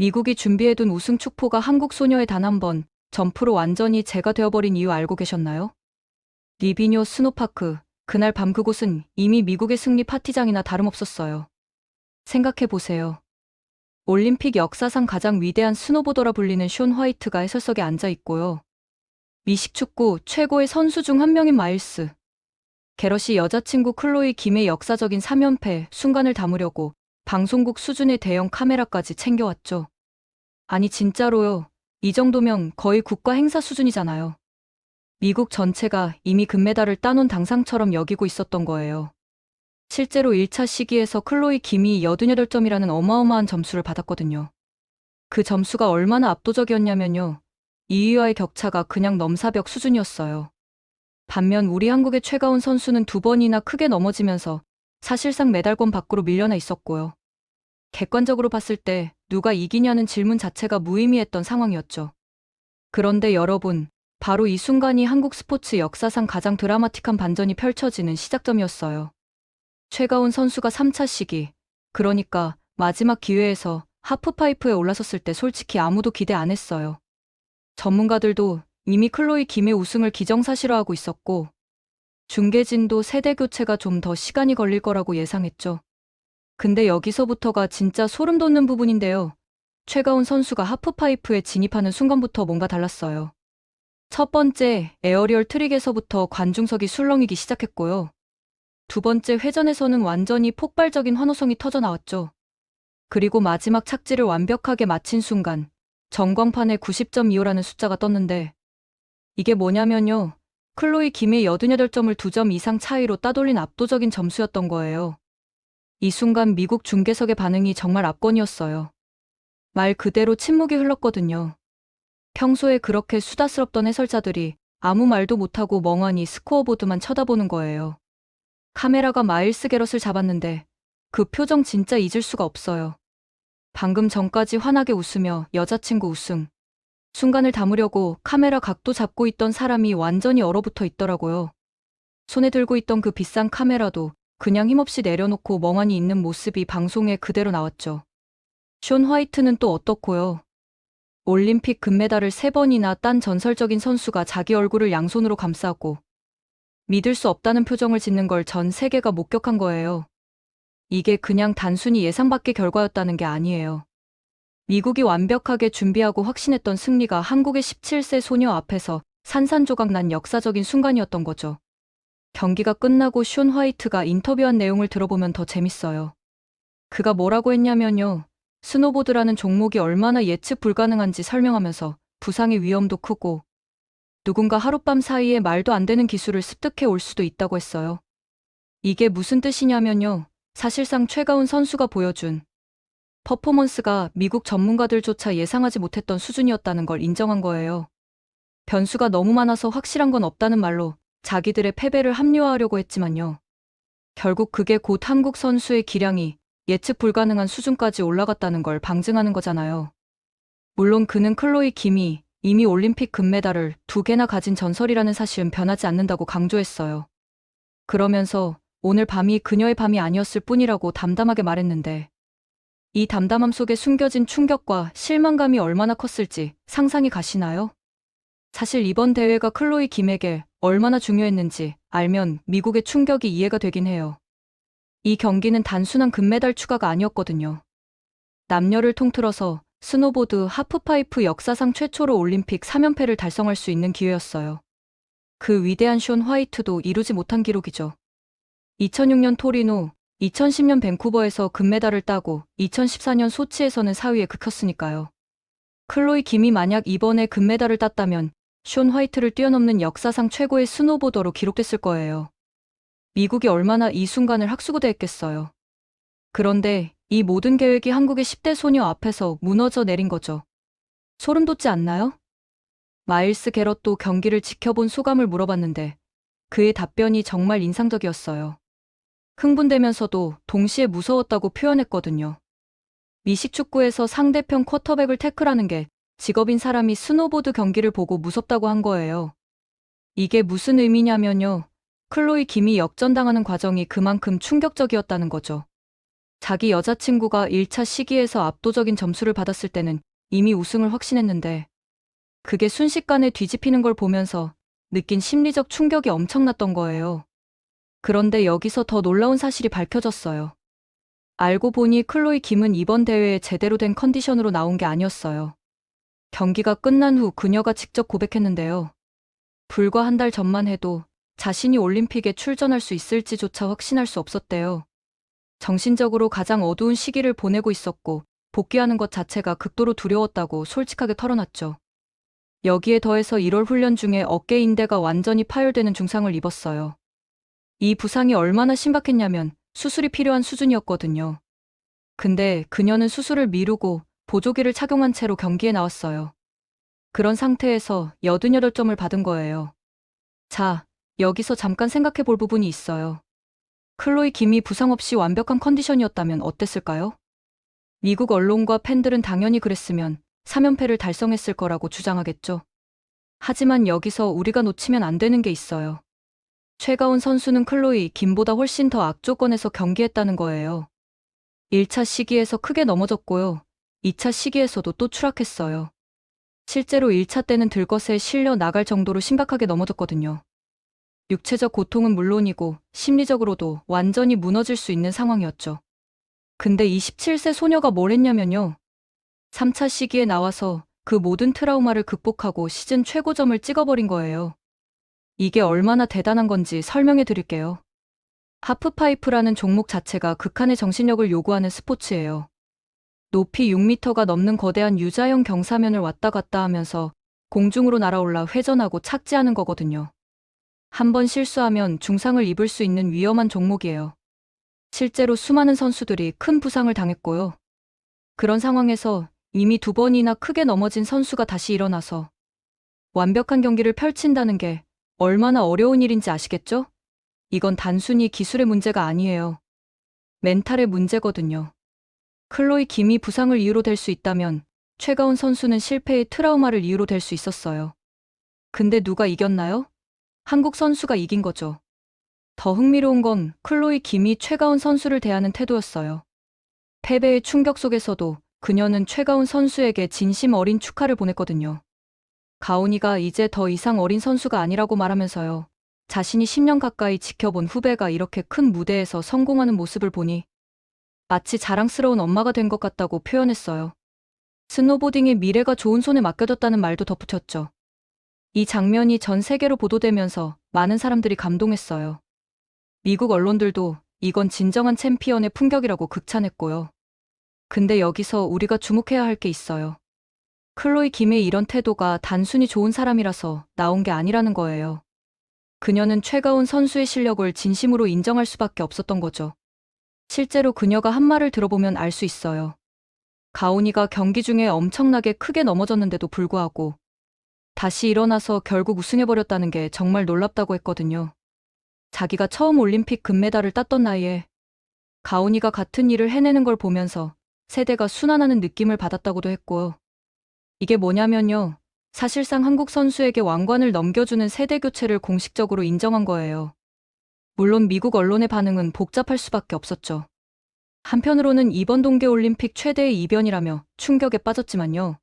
미국이 준비해둔 우승 축포가 한국 소녀의 단 한 번, 점프로 완전히 제가 되어버린 이유 알고 계셨나요? 리비뇨 스노파크, 그날 밤 그곳은 이미 미국의 승리 파티장이나 다름없었어요. 생각해보세요. 올림픽 역사상 가장 위대한 스노보더라 불리는 숀 화이트가 해설석에 앉아 있고요. 미식축구 최고의 선수 중 한 명인 마일스. 게럿이 여자친구 클로이 김의 역사적인 3연패 순간을 담으려고 방송국 수준의 대형 카메라까지 챙겨왔죠. 아니 진짜로요. 이 정도면 거의 국가 행사 수준이잖아요. 미국 전체가 이미 금메달을 따놓은 당상처럼 여기고 있었던 거예요. 실제로 1차 시기에서 클로이 김이 88점이라는 어마어마한 점수를 받았거든요. 그 점수가 얼마나 압도적이었냐면요. 2위와의 격차가 그냥 넘사벽 수준이었어요. 반면 우리 한국의 최가운 선수는 2번이나 크게 넘어지면서 사실상 메달권 밖으로 밀려나 있었고요. 객관적으로 봤을 때 누가 이기냐는 질문 자체가 무의미했던 상황이었죠. 그런데 여러분, 바로 이 순간이 한국 스포츠 역사상 가장 드라마틱한 반전이 펼쳐지는 시작점이었어요. 최가운 선수가 3차 시기, 그러니까 마지막 기회에서 하프파이프에 올라섰을 때 솔직히 아무도 기대 안 했어요. 전문가들도 이미 클로이 김의 우승을 기정사실화하고 있었고, 중계진도 세대 교체가 좀 더 시간이 걸릴 거라고 예상했죠. 근데 여기서부터가 진짜 소름 돋는 부분인데요. 최가운 선수가 하프파이프에 진입하는 순간부터 뭔가 달랐어요. 첫 번째 에어리얼 트릭에서부터 관중석이 술렁이기 시작했고요. 두 번째 회전에서는 완전히 폭발적인 환호성이 터져 나왔죠. 그리고 마지막 착지를 완벽하게 마친 순간 전광판에 90.25라는 숫자가 떴는데 이게 뭐냐면요. 클로이 김의 88점을 2점 이상 차이로 따돌린 압도적인 점수였던 거예요. 이 순간 미국 중계석의 반응이 정말 압권이었어요. 말 그대로 침묵이 흘렀거든요. 평소에 그렇게 수다스럽던 해설자들이 아무 말도 못하고 멍하니 스코어보드만 쳐다보는 거예요. 카메라가 마일스 게럿을 잡았는데 그 표정 진짜 잊을 수가 없어요. 방금 전까지 환하게 웃으며 여자친구 우승. 순간을 담으려고 카메라 각도 잡고 있던 사람이 완전히 얼어붙어 있더라고요. 손에 들고 있던 그 비싼 카메라도 그냥 힘없이 내려놓고 멍하니 있는 모습이 방송에 그대로 나왔죠. 숀 화이트는 또 어떻고요? 올림픽 금메달을 3번이나 딴 전설적인 선수가 자기 얼굴을 양손으로 감싸고 믿을 수 없다는 표정을 짓는 걸 전 세계가 목격한 거예요. 이게 그냥 단순히 예상 밖의 결과였다는 게 아니에요. 미국이 완벽하게 준비하고 확신했던 승리가 한국의 17세 소녀 앞에서 산산조각 난 역사적인 순간이었던 거죠. 경기가 끝나고 숀 화이트가 인터뷰한 내용을 들어보면 더 재밌어요. 그가 뭐라고 했냐면요. 스노보드라는 종목이 얼마나 예측 불가능한지 설명하면서 부상의 위험도 크고 누군가 하룻밤 사이에 말도 안 되는 기술을 습득해 올 수도 있다고 했어요. 이게 무슨 뜻이냐면요. 사실상 최가운 선수가 보여준 퍼포먼스가 미국 전문가들조차 예상하지 못했던 수준이었다는 걸 인정한 거예요. 변수가 너무 많아서 확실한 건 없다는 말로 자기들의 패배를 합리화하려고 했지만요. 결국 그게 곧 한국 선수의 기량이 예측 불가능한 수준까지 올라갔다는 걸 방증하는 거잖아요. 물론 그는 클로이 김이 이미 올림픽 금메달을 2개나 가진 전설이라는 사실은 변하지 않는다고 강조했어요. 그러면서 오늘 밤이 그녀의 밤이 아니었을 뿐이라고 담담하게 말했는데 이 담담함 속에 숨겨진 충격과 실망감이 얼마나 컸을지 상상이 가시나요? 사실 이번 대회가 클로이 김에게 얼마나 중요했는지 알면 미국의 충격이 이해가 되긴 해요. 이 경기는 단순한 금메달 추가가 아니었거든요. 남녀를 통틀어서 스노보드 하프파이프 역사상 최초로 올림픽 3연패를 달성할 수 있는 기회였어요. 그 위대한 숀 화이트도 이루지 못한 기록이죠. 2006년 토리노, 2010년 밴쿠버에서 금메달을 따고 2014년 소치에서는 4위에 그쳤으니까요. 클로이 김이 만약 이번에 금메달을 땄다면 숀 화이트를 뛰어넘는 역사상 최고의 스노보더로 기록됐을 거예요. 미국이 얼마나 이 순간을 학수고대했겠어요. 그런데 이 모든 계획이 한국의 10대 소녀 앞에서 무너져 내린 거죠. 소름 돋지 않나요? 마일스 게럿도 경기를 지켜본 소감을 물어봤는데 그의 답변이 정말 인상적이었어요. 흥분되면서도 동시에 무서웠다고 표현했거든요. 미식축구에서 상대편 쿼터백을 태클하는 게 직업인 사람이 스노보드 경기를 보고 무섭다고 한 거예요. 이게 무슨 의미냐면요. 클로이 김이 역전당하는 과정이 그만큼 충격적이었다는 거죠. 자기 여자친구가 1차 시기에서 압도적인 점수를 받았을 때는 이미 우승을 확신했는데 그게 순식간에 뒤집히는 걸 보면서 느낀 심리적 충격이 엄청났던 거예요. 그런데 여기서 더 놀라운 사실이 밝혀졌어요. 알고 보니 클로이 김은 이번 대회에 제대로 된 컨디션으로 나온 게 아니었어요. 경기가 끝난 후 그녀가 직접 고백했는데요. 불과 한 달 전만 해도 자신이 올림픽에 출전할 수 있을지조차 확신할 수 없었대요. 정신적으로 가장 어두운 시기를 보내고 있었고 복귀하는 것 자체가 극도로 두려웠다고 솔직하게 털어놨죠. 여기에 더해서 1월 훈련 중에 어깨 인대가 완전히 파열되는 중상을 입었어요. 이 부상이 얼마나 심각했냐면 수술이 필요한 수준이었거든요. 근데 그녀는 수술을 미루고 보조기를 착용한 채로 경기에 나왔어요. 그런 상태에서 88점을 받은 거예요. 자, 여기서 잠깐 생각해 볼 부분이 있어요. 클로이 김이 부상 없이 완벽한 컨디션이었다면 어땠을까요? 미국 언론과 팬들은 당연히 그랬으면 3연패를 달성했을 거라고 주장하겠죠. 하지만 여기서 우리가 놓치면 안 되는 게 있어요. 최가운 선수는 클로이 김보다 훨씬 더 악조건에서 경기했다는 거예요. 1차 시기에서 크게 넘어졌고요. 2차 시기에서도 또 추락했어요. 실제로 1차 때는 들것에 실려 나갈 정도로 심각하게 넘어졌거든요. 육체적 고통은 물론이고 심리적으로도 완전히 무너질 수 있는 상황이었죠. 근데 27세 소녀가 뭘 했냐면요. 3차 시기에 나와서 그 모든 트라우마를 극복하고 시즌 최고점을 찍어버린 거예요. 이게 얼마나 대단한 건지 설명해 드릴게요. 하프파이프라는 종목 자체가 극한의 정신력을 요구하는 스포츠예요. 높이 6m가 넘는 거대한 유자형 경사면을 왔다 갔다 하면서 공중으로 날아올라 회전하고 착지하는 거거든요. 한 번 실수하면 중상을 입을 수 있는 위험한 종목이에요. 실제로 수많은 선수들이 큰 부상을 당했고요. 그런 상황에서 이미 2번이나 크게 넘어진 선수가 다시 일어나서 완벽한 경기를 펼친다는 게 얼마나 어려운 일인지 아시겠죠? 이건 단순히 기술의 문제가 아니에요. 멘탈의 문제거든요. 클로이 김이 부상을 이유로 될 수 있다면 최가운 선수는 실패의 트라우마를 이유로 될 수 있었어요. 근데 누가 이겼나요? 한국 선수가 이긴 거죠. 더 흥미로운 건 클로이 김이 최가운 선수를 대하는 태도였어요. 패배의 충격 속에서도 그녀는 최가운 선수에게 진심 어린 축하를 보냈거든요. 가온이가 이제 더 이상 어린 선수가 아니라고 말하면서요. 자신이 10년 가까이 지켜본 후배가 이렇게 큰 무대에서 성공하는 모습을 보니 마치 자랑스러운 엄마가 된 것 같다고 표현했어요. 스노보딩의 미래가 좋은 손에 맡겨졌다는 말도 덧붙였죠. 이 장면이 전 세계로 보도되면서 많은 사람들이 감동했어요. 미국 언론들도 이건 진정한 챔피언의 품격이라고 극찬했고요. 근데 여기서 우리가 주목해야 할 게 있어요. 클로이 김의 이런 태도가 단순히 좋은 사람이라서 나온 게 아니라는 거예요. 그녀는 최가운 선수의 실력을 진심으로 인정할 수밖에 없었던 거죠. 실제로 그녀가 한 말을 들어보면 알 수 있어요. 가온이가 경기 중에 엄청나게 크게 넘어졌는데도 불구하고 다시 일어나서 결국 우승해버렸다는 게 정말 놀랍다고 했거든요. 자기가 처음 올림픽 금메달을 땄던 나이에 가온이가 같은 일을 해내는 걸 보면서 세대가 순환하는 느낌을 받았다고도 했고요. 이게 뭐냐면요. 사실상 한국 선수에게 왕관을 넘겨주는 세대 교체를 공식적으로 인정한 거예요. 물론 미국 언론의 반응은 복잡할 수밖에 없었죠. 한편으로는 이번 동계올림픽 최대의 이변이라며 충격에 빠졌지만요.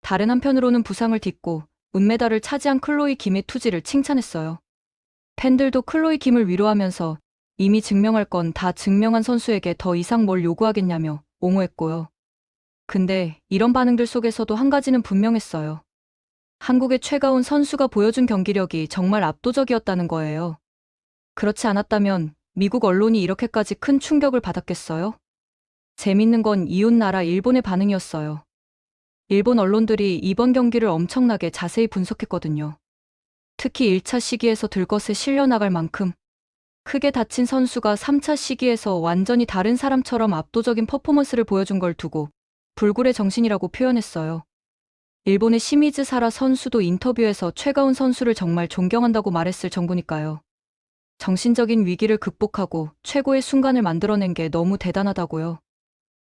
다른 한편으로는 부상을 딛고 은메달을 차지한 클로이 김의 투지를 칭찬했어요. 팬들도 클로이 김을 위로하면서 이미 증명할 건 다 증명한 선수에게 더 이상 뭘 요구하겠냐며 옹호했고요. 근데 이런 반응들 속에서도 한 가지는 분명했어요. 한국의 최가운 선수가 보여준 경기력이 정말 압도적이었다는 거예요. 그렇지 않았다면 미국 언론이 이렇게까지 큰 충격을 받았겠어요? 재밌는 건 이웃나라 일본의 반응이었어요. 일본 언론들이 이번 경기를 엄청나게 자세히 분석했거든요. 특히 1차 시기에서 들것에 실려 나갈 만큼 크게 다친 선수가 3차 시기에서 완전히 다른 사람처럼 압도적인 퍼포먼스를 보여준 걸 두고 불굴의 정신이라고 표현했어요. 일본의 시미즈 사라 선수도 인터뷰에서 최가운 선수를 정말 존경한다고 말했을 정도니까요. 정신적인 위기를 극복하고 최고의 순간을 만들어낸 게 너무 대단하다고요.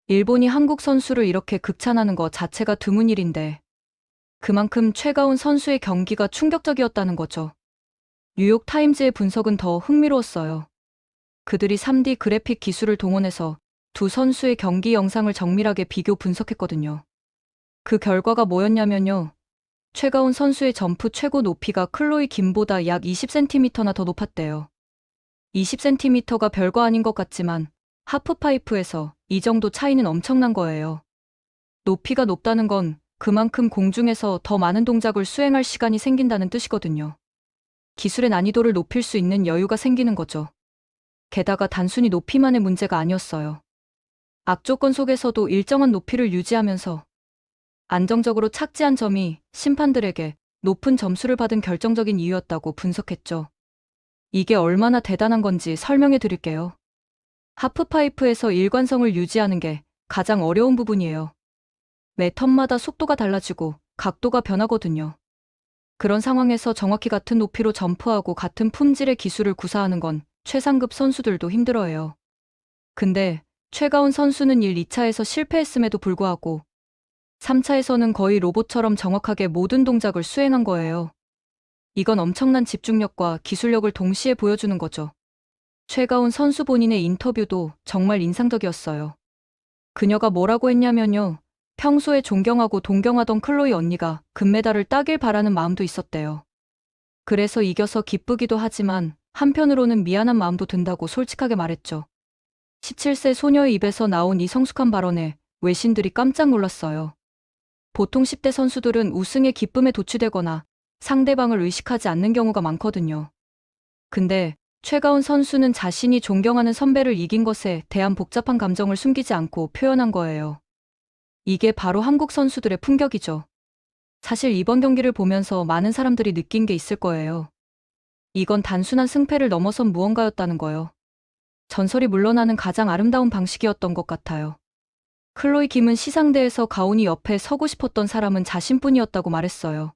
일본이 한국 선수를 이렇게 극찬하는 것 자체가 드문 일인데 그만큼 최가운 선수의 경기가 충격적이었다는 거죠. 뉴욕타임즈의 분석은 더 흥미로웠어요. 그들이 3D 그래픽 기술을 동원해서 두 선수의 경기 영상을 정밀하게 비교 분석했거든요. 그 결과가 뭐였냐면요. 최가운 선수의 점프 최고 높이가 클로이 김보다 약 20cm나 더 높았대요. 20cm가 별거 아닌 것 같지만 하프파이프에서 이 정도 차이는 엄청난 거예요. 높이가 높다는 건 그만큼 공중에서 더 많은 동작을 수행할 시간이 생긴다는 뜻이거든요. 기술의 난이도를 높일 수 있는 여유가 생기는 거죠. 게다가 단순히 높이만의 문제가 아니었어요. 악조건 속에서도 일정한 높이를 유지하면서 안정적으로 착지한 점이 심판들에게 높은 점수를 받은 결정적인 이유였다고 분석했죠. 이게 얼마나 대단한 건지 설명해 드릴게요. 하프파이프에서 일관성을 유지하는 게 가장 어려운 부분이에요. 매 턴마다 속도가 달라지고 각도가 변하거든요. 그런 상황에서 정확히 같은 높이로 점프하고 같은 품질의 기술을 구사하는 건 최상급 선수들도 힘들어해요. 근데 최가운 선수는 1, 2차에서 실패했음에도 불구하고 3차에서는 거의 로봇처럼 정확하게 모든 동작을 수행한 거예요. 이건 엄청난 집중력과 기술력을 동시에 보여주는 거죠. 최가운 선수 본인의 인터뷰도 정말 인상적이었어요. 그녀가 뭐라고 했냐면요. 평소에 존경하고 동경하던 클로이 언니가 금메달을 따길 바라는 마음도 있었대요. 그래서 이겨서 기쁘기도 하지만 한편으로는 미안한 마음도 든다고 솔직하게 말했죠. 17세 소녀의 입에서 나온 이 성숙한 발언에 외신들이 깜짝 놀랐어요. 보통 10대 선수들은 우승의 기쁨에 도취되거나 상대방을 의식하지 않는 경우가 많거든요. 근데 최가운 선수는 자신이 존경하는 선배를 이긴 것에 대한 복잡한 감정을 숨기지 않고 표현한 거예요. 이게 바로 한국 선수들의 품격이죠. 사실 이번 경기를 보면서 많은 사람들이 느낀 게 있을 거예요. 이건 단순한 승패를 넘어선 무언가였다는 거요. 전설이 물러나는 가장 아름다운 방식이었던 것 같아요. 클로이 김은 시상대에서 가온이 옆에 서고 싶었던 사람은 자신뿐이었다고 말했어요.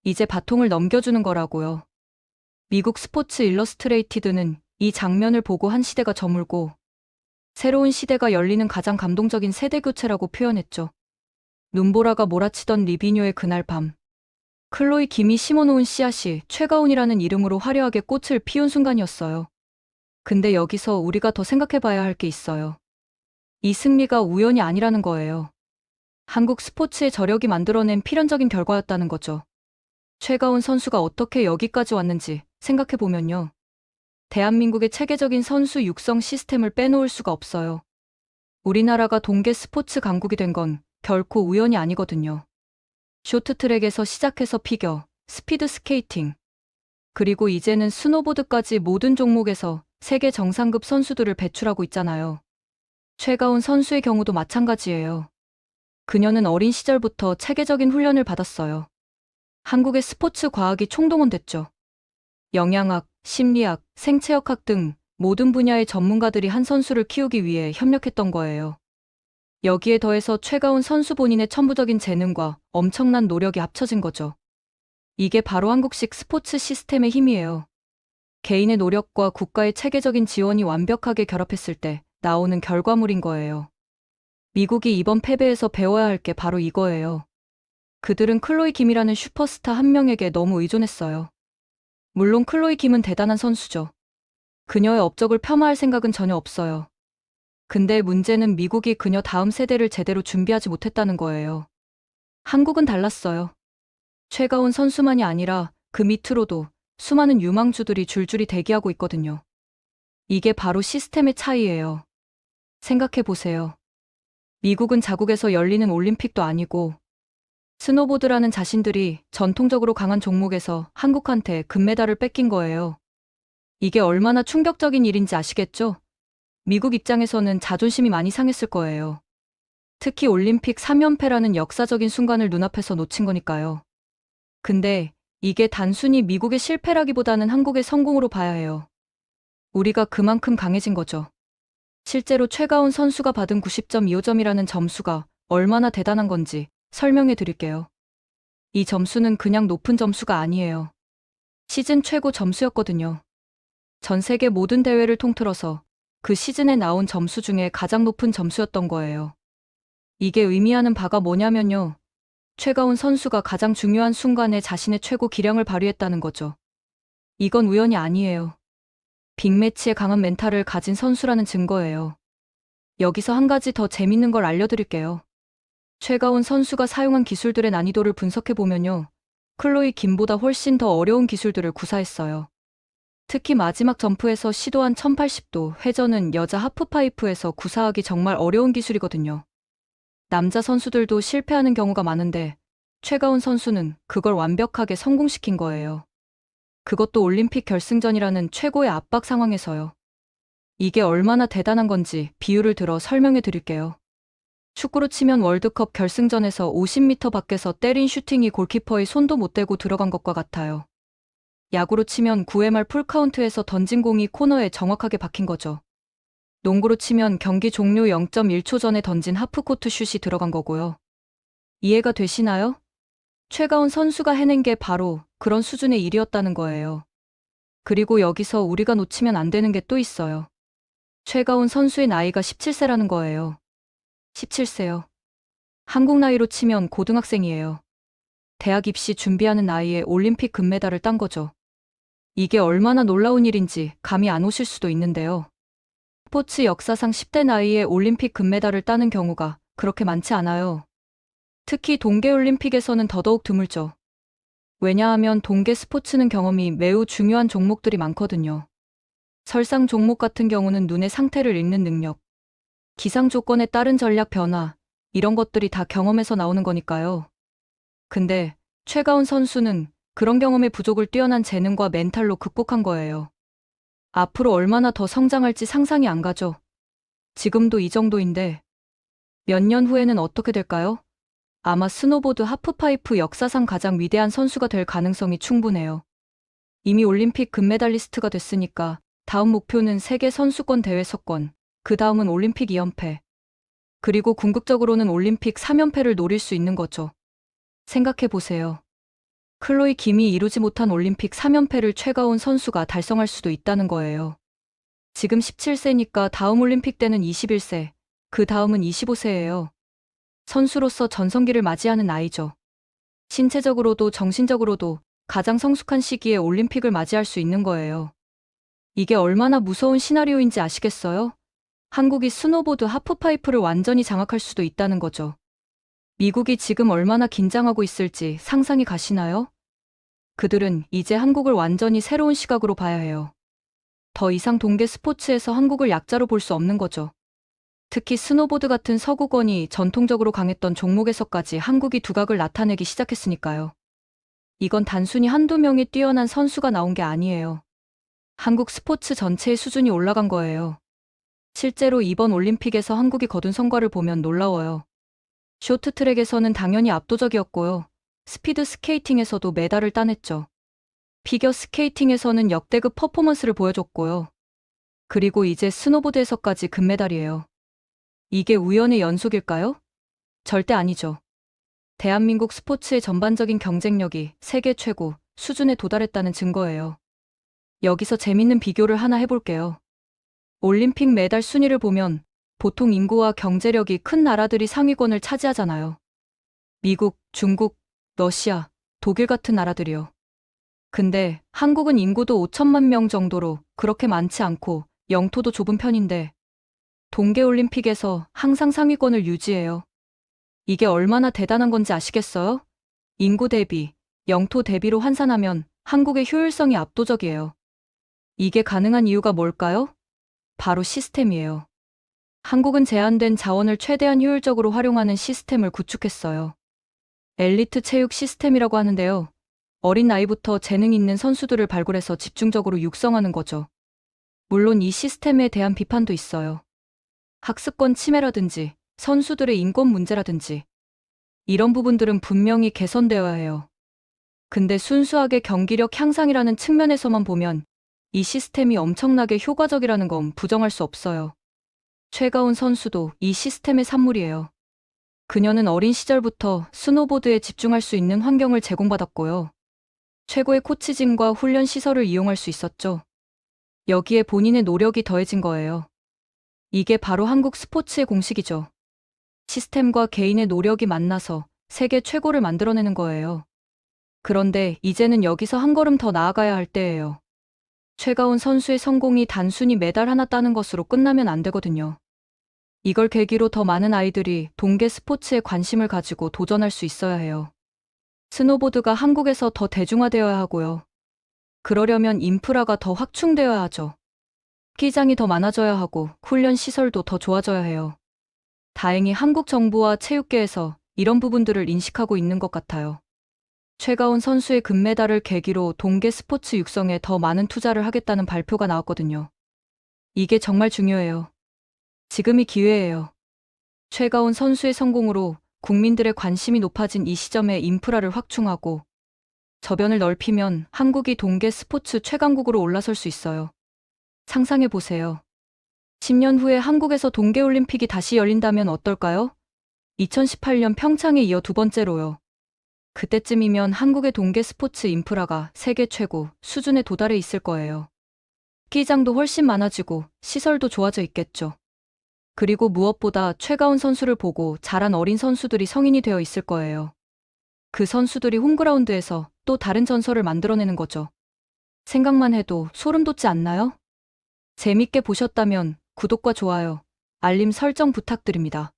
이제 바통을 넘겨주는 거라고요. 미국 스포츠 일러스트레이티드는 이 장면을 보고 한 시대가 저물고 새로운 시대가 열리는 가장 감동적인 세대교체라고 표현했죠. 눈보라가 몰아치던 리비뇨의 그날 밤. 클로이 김이 심어놓은 씨앗이 최가온이라는 이름으로 화려하게 꽃을 피운 순간이었어요. 근데 여기서 우리가 더 생각해봐야 할 게 있어요. 이 승리가 우연이 아니라는 거예요. 한국 스포츠의 저력이 만들어낸 필연적인 결과였다는 거죠. 최가온 선수가 어떻게 여기까지 왔는지 생각해보면요. 대한민국의 체계적인 선수 육성 시스템을 빼놓을 수가 없어요. 우리나라가 동계 스포츠 강국이 된 건 결코 우연이 아니거든요. 쇼트트랙에서 시작해서 피겨, 스피드 스케이팅, 그리고 이제는 스노보드까지 모든 종목에서 세계 정상급 선수들을 배출하고 있잖아요. 최가온 선수의 경우도 마찬가지예요. 그녀는 어린 시절부터 체계적인 훈련을 받았어요. 한국의 스포츠 과학이 총동원됐죠. 영양학, 심리학, 생체역학 등 모든 분야의 전문가들이 한 선수를 키우기 위해 협력했던 거예요. 여기에 더해서 최가온 선수 본인의 천부적인 재능과 엄청난 노력이 합쳐진 거죠. 이게 바로 한국식 스포츠 시스템의 힘이에요. 개인의 노력과 국가의 체계적인 지원이 완벽하게 결합했을 때 나오는 결과물인 거예요. 미국이 이번 패배에서 배워야 할 게 바로 이거예요. 그들은 클로이 김이라는 슈퍼스타 한 명에게 너무 의존했어요. 물론 클로이 김은 대단한 선수죠. 그녀의 업적을 폄하할 생각은 전혀 없어요. 근데 문제는 미국이 그녀 다음 세대를 제대로 준비하지 못했다는 거예요. 한국은 달랐어요. 최가온 선수만이 아니라 그 밑으로도 수많은 유망주들이 줄줄이 대기하고 있거든요. 이게 바로 시스템의 차이예요. 생각해보세요. 미국은 자국에서 열리는 올림픽도 아니고 스노보드라는 자신들이 전통적으로 강한 종목에서 한국한테 금메달을 뺏긴 거예요. 이게 얼마나 충격적인 일인지 아시겠죠? 미국 입장에서는 자존심이 많이 상했을 거예요. 특히 올림픽 3연패라는 역사적인 순간을 눈앞에서 놓친 거니까요. 근데 이게 단순히 미국의 실패라기보다는 한국의 성공으로 봐야 해요. 우리가 그만큼 강해진 거죠. 실제로 최가온 선수가 받은 90.25점이라는 점수가 얼마나 대단한 건지 설명해 드릴게요. 이 점수는 그냥 높은 점수가 아니에요. 시즌 최고 점수였거든요. 전 세계 모든 대회를 통틀어서 그 시즌에 나온 점수 중에 가장 높은 점수였던 거예요. 이게 의미하는 바가 뭐냐면요. 최가온 선수가 가장 중요한 순간에 자신의 최고 기량을 발휘했다는 거죠. 이건 우연이 아니에요. 빅매치에 강한 멘탈을 가진 선수라는 증거예요. 여기서 한 가지 더 재밌는 걸 알려드릴게요. 최가온 선수가 사용한 기술들의 난이도를 분석해보면요. 클로이 김보다 훨씬 더 어려운 기술들을 구사했어요. 특히 마지막 점프에서 시도한 1080도 회전은 여자 하프파이프에서 구사하기 정말 어려운 기술이거든요. 남자 선수들도 실패하는 경우가 많은데 최가온 선수는 그걸 완벽하게 성공시킨 거예요. 그것도 올림픽 결승전이라는 최고의 압박 상황에서요. 이게 얼마나 대단한 건지 비유를 들어 설명해 드릴게요. 축구로 치면 월드컵 결승전에서 50m 밖에서 때린 슈팅이 골키퍼의 손도 못 대고 들어간 것과 같아요. 야구로 치면 9회 말 풀카운트에서 던진 공이 코너에 정확하게 박힌 거죠. 농구로 치면 경기 종료 0.1초 전에 던진 하프코트 슛이 들어간 거고요. 이해가 되시나요? 최가온 선수가 해낸 게 바로 그런 수준의 일이었다는 거예요. 그리고 여기서 우리가 놓치면 안 되는 게 또 있어요. 최가온 선수의 나이가 17세라는 거예요. 17세요. 한국 나이로 치면 고등학생이에요. 대학 입시 준비하는 나이에 올림픽 금메달을 딴 거죠. 이게 얼마나 놀라운 일인지 감이 안 오실 수도 있는데요. 스포츠 역사상 10대 나이에 올림픽 금메달을 따는 경우가 그렇게 많지 않아요. 특히 동계올림픽에서는 더더욱 드물죠. 왜냐하면 동계 스포츠는 경험이 매우 중요한 종목들이 많거든요. 설상 종목 같은 경우는 눈의 상태를 읽는 능력, 기상 조건에 따른 전략 변화, 이런 것들이 다 경험에서 나오는 거니까요. 근데 최가온 선수는 그런 경험의 부족을 뛰어난 재능과 멘탈로 극복한 거예요. 앞으로 얼마나 더 성장할지 상상이 안 가죠. 지금도 이 정도인데 몇 년 후에는 어떻게 될까요? 아마 스노보드 하프파이프 역사상 가장 위대한 선수가 될 가능성이 충분해요. 이미 올림픽 금메달리스트가 됐으니까 다음 목표는 세계 선수권 대회 석권, 그 다음은 올림픽 2연패. 그리고 궁극적으로는 올림픽 3연패를 노릴 수 있는 거죠. 생각해보세요. 클로이 김이 이루지 못한 올림픽 3연패를 최가온 선수가 달성할 수도 있다는 거예요. 지금 17세니까 다음 올림픽 때는 21세, 그 다음은 25세예요. 선수로서 전성기를 맞이하는 나이죠. 신체적으로도 정신적으로도 가장 성숙한 시기에 올림픽을 맞이할 수 있는 거예요. 이게 얼마나 무서운 시나리오인지 아시겠어요? 한국이 스노보드 하프파이프를 완전히 장악할 수도 있다는 거죠. 미국이 지금 얼마나 긴장하고 있을지 상상이 가시나요? 그들은 이제 한국을 완전히 새로운 시각으로 봐야 해요. 더 이상 동계 스포츠에서 한국을 약자로 볼 수 없는 거죠. 특히 스노보드 같은 서구권이 전통적으로 강했던 종목에서까지 한국이 두각을 나타내기 시작했으니까요. 이건 단순히 한두 명의 뛰어난 선수가 나온 게 아니에요. 한국 스포츠 전체의 수준이 올라간 거예요. 실제로 이번 올림픽에서 한국이 거둔 성과를 보면 놀라워요. 쇼트트랙에서는 당연히 압도적이었고요. 스피드 스케이팅에서도 메달을 따냈죠. 피겨 스케이팅에서는 역대급 퍼포먼스를 보여줬고요. 그리고 이제 스노보드에서까지 금메달이에요. 이게 우연의 연속일까요? 절대 아니죠. 대한민국 스포츠의 전반적인 경쟁력이 세계 최고 수준에 도달했다는 증거예요. 여기서 재밌는 비교를 하나 해볼게요. 올림픽 메달 순위를 보면 보통 인구와 경제력이 큰 나라들이 상위권을 차지하잖아요. 미국, 중국, 러시아, 독일 같은 나라들이요. 근데 한국은 인구도 5천만 명 정도로 그렇게 많지 않고 영토도 좁은 편인데 동계올림픽에서 항상 상위권을 유지해요. 이게 얼마나 대단한 건지 아시겠어요? 인구 대비, 영토 대비로 환산하면 한국의 효율성이 압도적이에요. 이게 가능한 이유가 뭘까요? 바로 시스템이에요. 한국은 제한된 자원을 최대한 효율적으로 활용하는 시스템을 구축했어요. 엘리트 체육 시스템이라고 하는데요. 어린 나이부터 재능 있는 선수들을 발굴해서 집중적으로 육성하는 거죠. 물론 이 시스템에 대한 비판도 있어요. 학습권 침해라든지 선수들의 인권 문제라든지 이런 부분들은 분명히 개선되어야 해요. 근데 순수하게 경기력 향상이라는 측면에서만 보면 이 시스템이 엄청나게 효과적이라는 건 부정할 수 없어요. 최가온 선수도 이 시스템의 산물이에요. 그녀는 어린 시절부터 스노보드에 집중할 수 있는 환경을 제공받았고요. 최고의 코치진과 훈련 시설을 이용할 수 있었죠. 여기에 본인의 노력이 더해진 거예요. 이게 바로 한국 스포츠의 공식이죠. 시스템과 개인의 노력이 만나서 세계 최고를 만들어내는 거예요. 그런데 이제는 여기서 한 걸음 더 나아가야 할 때예요. 최가온 선수의 성공이 단순히 메달 하나 따는 것으로 끝나면 안 되거든요. 이걸 계기로 더 많은 아이들이 동계 스포츠에 관심을 가지고 도전할 수 있어야 해요. 스노보드가 한국에서 더 대중화되어야 하고요. 그러려면 인프라가 더 확충되어야 하죠. 스키장이 더 많아져야 하고 훈련 시설도 더 좋아져야 해요. 다행히 한국 정부와 체육계에서 이런 부분들을 인식하고 있는 것 같아요. 최가온 선수의 금메달을 계기로 동계 스포츠 육성에 더 많은 투자를 하겠다는 발표가 나왔거든요. 이게 정말 중요해요. 지금이 기회예요. 최가온 선수의 성공으로 국민들의 관심이 높아진 이 시점에 인프라를 확충하고 저변을 넓히면 한국이 동계 스포츠 최강국으로 올라설 수 있어요. 상상해 보세요. 10년 후에 한국에서 동계올림픽이 다시 열린다면 어떨까요? 2018년 평창에 이어 두 번째로요. 그때쯤이면 한국의 동계 스포츠 인프라가 세계 최고 수준에 도달해 있을 거예요. 스키장도 훨씬 많아지고 시설도 좋아져 있겠죠. 그리고 무엇보다 최가온 선수를 보고 자란 어린 선수들이 성인이 되어 있을 거예요. 그 선수들이 홈그라운드에서 또 다른 전설을 만들어내는 거죠. 생각만 해도 소름 돋지 않나요? 재밌게 보셨다면 구독과 좋아요, 알림 설정 부탁드립니다.